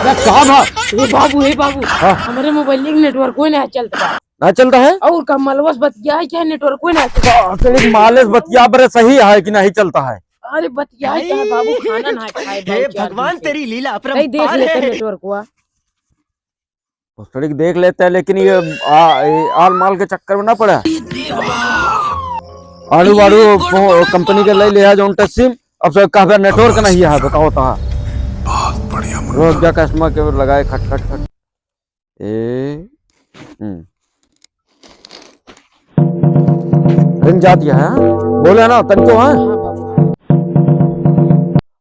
बाबू हे बाबू हाँ। हमारे मोबाइल में नेटवर्क कोई नहीं चलता ना चलता है और कमलवस बतिया है क्या नेटवर्क कोई नहीं चलता। तो मालिश बतिया बड़े सही है कि नहीं चलता है। अरे बतिया है क्या बाबू खाना ना खाए हे भगवान तेरी लीला देख अपरंपार लेते है। नेटवर्क हुआ थोड़ी देख लेते हैं लेकिन ये आल माल के चक्कर में ना पड़ा। आड़ू बाड़ू कंपनी के ले लिया जो सिम अब सब कहा नेटवर्क नहीं है बताओ तो बहुत बढ़िया रोज क्या कस्टमर के लगाए खट खट खट रिंग जाती है बोले ना तनिको है।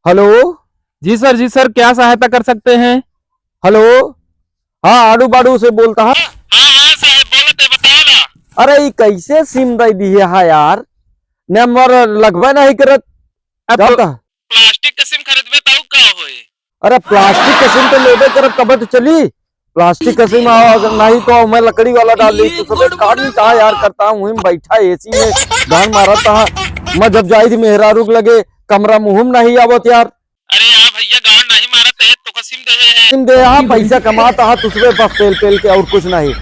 हेलो जी सर क्या सहायता कर सकते हैं? हेलो हाँ आड़ू बाड़ू से बोलता है। हाँ साहब बोलते बताओ ना। अरे कैसे सिम दे दी है यार नंबर लगभग नहीं करत जाता। प्लास्टिक के सिम खरीदबे तो का होई? अरे प्लास्टिक का सिम तो लेबे करत तब तो चली प्लास्टिक का सिम नहीं तो मैं लकड़ी वाला डाल ली तो सब काट नहीं कहा यार करता हूँ बैठा एसी में गान मारा था मैं जब जाई थी मेहरारू लगे कमरा मुहम नहीं आवत यार। अरे यार भैया गांड नहीं मारत है तो सिम दे है। सिम दे हाँ पैसा कमाता है तुझे बस पेल पेल के और कुछ नहीं।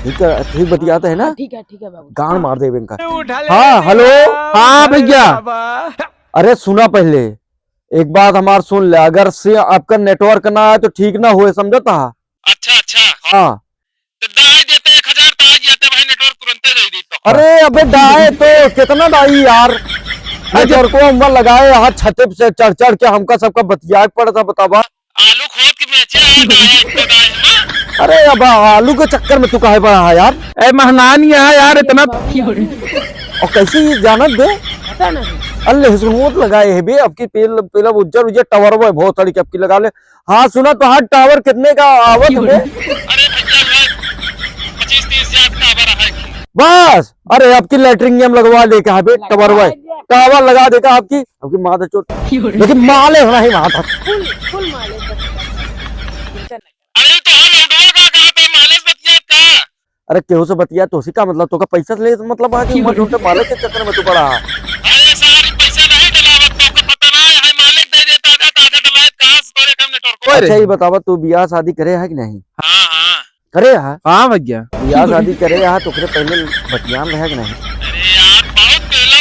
ठीक है ठीक बतियाता है ना ठीक है बाबू गान मार दे इनका। हाँ हाँ हेलो हाँ भैया अरे सुना पहले एक बात हमार सुन ले अगर से आपका नेटवर्क ना आए तो ठीक ना हुए समझता है। अच्छा हाँ तो डाई देते 1000 तो आ जाते भाई नेटवर्क तुरंत दे दी तो। अरे अबे डाए तो कितना डाई यार नेटवर्क को हम लगाए यहाँ छते से चढ़ चढ़ के हमका सबका बतिया पड़ा था बतावा। आलू खोद के बेचे आ डाई तो डाई है। अरे अब आलू के चक्कर में तू काहे पड़ा है यार ए महनान यार इतना और कैसे ये जानत दे पता नहीं अल्ले हिस्मत लगाए है बे आपकी पहला उज्जर टावर वो बहुत सारी आपकी लगा ले। हाँ सुना तो हाँ टावर कितने का आवत है अरे भैया 25-30 हजार का बड़ा है। बस अरे आपकी लैटरिंग हम लगवा लेके है बे टावर वो टावर लगा देगा आपकी माता चोट लेकिन माले होना ही वहां था। फुल मालिश अरे तो हम लौटवा का कहा पे मालिश बतिया का। अरे केहू से बतिया तो उसी का मतलब तो का पैसा ले मतलब है कि उम्र माले के चक्कर में तू पड़ा है। अरे सारी पैसा नहीं डलावत तो पता ना है मालिक दे देता आधा डलाए कहां से तोरे कम नेटवर्क। अच्छा ये बतावा तू बियाह शादी करे है कि नहीं? हां करे है हाँ भैया बियाह शादी करे है तो फिर पहले बतियान रहे कि नहीं? अरे यार बहुत पेल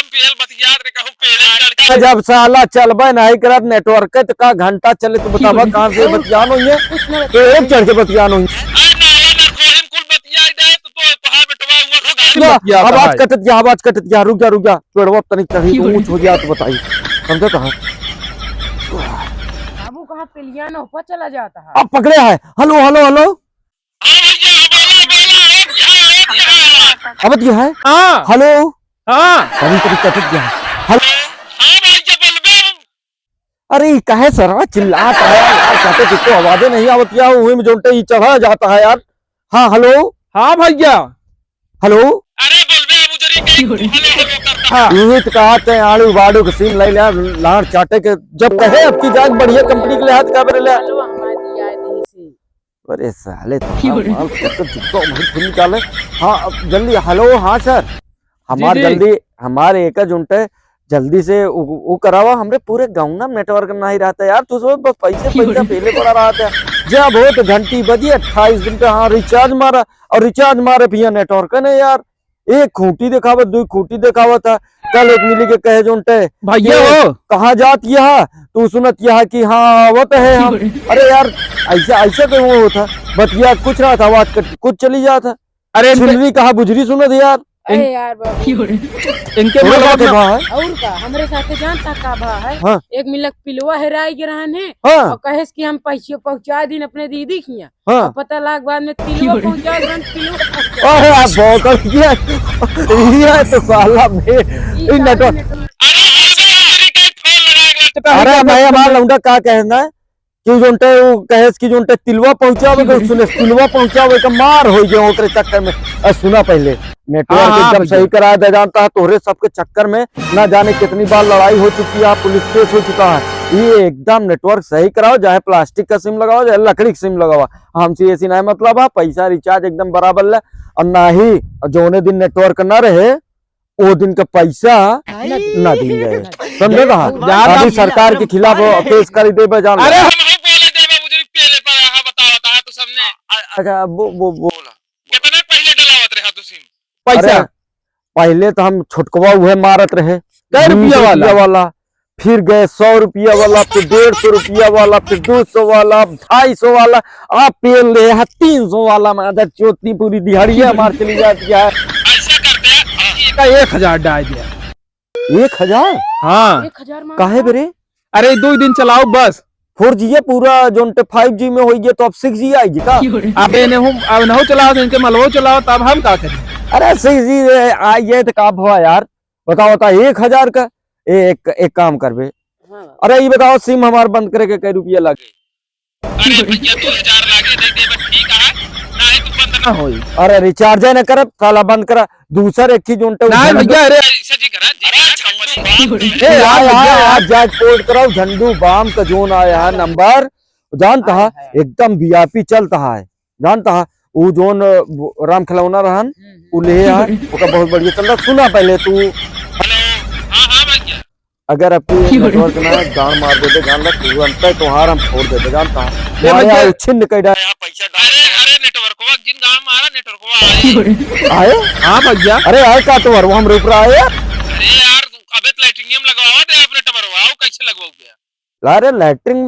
बतिया रे कहूं पेले जब साला चलबे नहीं करत नेटवर्क तो का घंटा चले तो बतावा कहां से बतियान होई है तो एक चढ़ के बतियान होई आवाज कटत गया रुक जा पेड़वा तनी चढ़ी तो ऊंच हो गया तो बताई समझे कहां बाबू कहाँ पेलियान ऊपर चला जाता है। अब पकड़े है। हेलो अब ये है हाँ हेलो हाँ कभी कटत गया हेलो अरे कहे सर चिल्लाता है यार कहते किसको आवाजें नहीं आवती है वही में जोंटे ही चढ़ा जाता है यार। हाँ हेलो हाँ भैया हेलो अरे हाँ यही तो कहते हैं आड़ू बाड़ू के सीन ले लिया लाड़ चाटे के जब कहे आपकी जाग बढ़िया कंपनी के लिए हाथ का ले हेलो हमारे दिया है नहीं से अरे साले तो निकाले। हाँ अब जल्दी हेलो हाँ सर हमारे जी। जल्दी हमारे एक जुंटे जल्दी से वो करावा हमरे पूरे गाँव में नेटवर्क नहीं रहता यार तू सब बस पैसा पहले पड़ा रहा था जब हो तो घंटी बजी 28 दिन का हाँ रिचार्ज मारा और रिचार्ज मारे भैया नेटवर्क ने यार एक खूंटी दिखावत दो खूंटी दिखावत था कल एक मिली के कहे जोंटे भैया हो कहा जात यह तू सुनत यह कि हाँ आवत है हम। अरे यार ऐसा तो वो होता बतिया कुछ रहा था आवाज कुछ चली जाता। अरे छिलरी कहा बुझरी सुनत यार अरे यार बाबू इनके थोड़ा मतलब बात है ना- वहाँ है। और का हमरे साथे जानता का भा है हाँ। एक मिलक पिलवा हेराई गिरहन है हाँ और कहेस कि हम पैसे पहुंचा दिन अपने दीदी खिया हाँ पता लाग बाद में तिलवा पहुंचा दिन पिलवा अरे आप बहुत किया ये तो साला में नेटवर्क। अरे मैं हमारा लौंडा का कहना है कि जोंटे वो कहेस कि जोंटे तिलवा पहुंचावे तो सुने तिलवा पहुंचावे का मार हो गए ओकरे चक्कर में। सुना पहले नेटवर्क हाँ, एकदम भैया। सही करा दे जानता है तोहरे सबके चक्कर में ना जाने कितनी बार लड़ाई हो चुकी है पुलिस केस हो चुका है। ये एकदम नेटवर्क सही कराओ चाहे प्लास्टिक का सिम लगाओ चाहे लकड़ी का सिम लगाओ हमसे ऐसी नहीं मतलब है पैसा रिचार्ज एकदम बराबर है और ना ही जोने दिन नेटवर्क ना रहे वो दिन का पैसा ना दी गए समझे कहा यार अभी सरकार के खिलाफ केस कर दे जान अरे अच्छा वो कितना पहले डलावत रहा तू सिम? पैसा पहले तो हम छुटकवा हुए मारत रहे कै रुपया 20 वाला? वाला, फिर गए 100 रुपया वाला, फिर 150 रुपया वाला, फिर 200 वाला, 250 वाला, आप पेल ले है 300 वाला। माधर चौथी पूरी दिहाड़ियां मार चली जाती है। ऐसा करते हैं का 1000 डाल दिया। 1000 हाँ 1000 मांग काहे बेरे? अरे 2 दिन चलाओ बस। 4G है पूरा जो 5G में होगी तो अब 6G आएगी का? अब न चलाओ तो इनके मलवो चलाओ, तब हम का करें? अरे 6G आइए तो का भवा यार, बताओ 1000 का। एक काम करबे, हाँ। अरे ये बताओ सिम हमार बंद करे के कई रुपया लगे? अरे भैया 2000 लागे दे दे बस ठीक है ना है तू बंद ना होई अरे रिचार्ज न करब साला बंद करा दूसर एक ही जोंटे ना भैया। अरे ऐसा जी करा जी ए यार जाज पोर्ट कराओ झंडू बाम का जोन आया है नंबर, जानता है एकदम VIP चलता है, जानता है वो जोन राम खिलौना रहन उ ले यार ओका बहुत बढ़िया चल रहा। सुना पहले तू, हेलो हां हां भैया अगर अपनी नेटवर्क ना गान मार देते जान ला तुरंत तोहार हम छोड़ देते, जानता ले है भैया। छिन्न कई यहाँ पैसा डाल। अरे नेटवर्कवा जिन गांव में आ रहा नेटवर्कवा आए। आए। हाँ भैया। अरे आए का तो वो हम रुक रहा है यार। अरे यार अबे तो लाइटिंग लगवाओ दे अपने टबरवा कैसे लगवाओ गया? अरे लैटरिन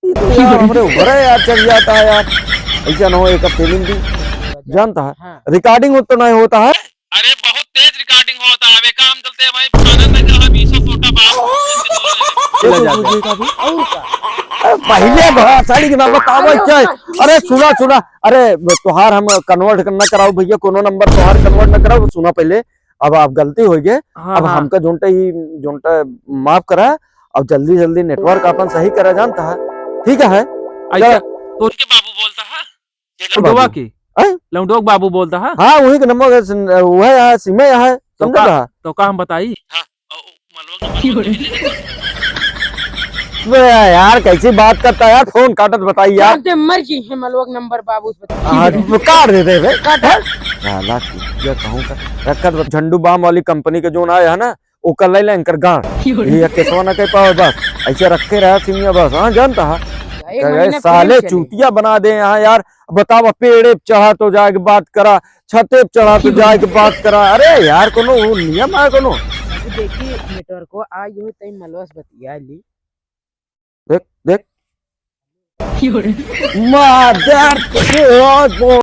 तो यार हमरे ऊपर है यार, चल जाता है यार, ऐसा ना हो एक फीलिंग भी, जानता है हाँ। रिकॉर्डिंग तो नहीं होता है। अरे बहुत तेज रिकॉर्डिंग होता है वे काम चलते हैं भाई आनंद में जहां 200 छोटा बाप चला जाता है। और का अरे पहले भाषाड़ी के नाम बताओ क्या? अरे सुना अरे तोहार हम कन्वर्ट करना कराओ भैया, कोनो नंबर तोहार कन्वर्ट न कराओ। सुना पहले, अब आप गलती हो गए, अब हमका जोंटा माफ करा, अब जल्दी नेटवर्क अपन सही करा, जानता है ठीक है? अच्छा तो उनके बाबू बोलता है लौंडवा की हैं? लौंडवा के बाबू बोलता है। हाँ वही का नंबर वो है सिमे है, समझ रहा? तो का हम बताई? यार कैसी बात करता है यार, फोन काटत बताइए यार। जानते मर गई है मलवक नंबर बाबू से बता। हाँ काट देते भाई, काट है कहूँ का रखत झंडू बाम वाली कंपनी के जो ना है ना वो कल ले लेंकर गांव ये केसवा ना कह पाओ, बस ऐसे रखे रहा सिमिया बस। हाँ जानता है एक महीने साले फिर चले। चूतिया बना दे यहाँ यार। बताओ पेड़े चढ़ा तो जाके बात करा, छते चढ़ा तो जाके बात करा। अरे यार कोनो नियम है कोनो? अभी देखिए नेटवर्क को आज हो तई मलवस बतिया ली। देख मादर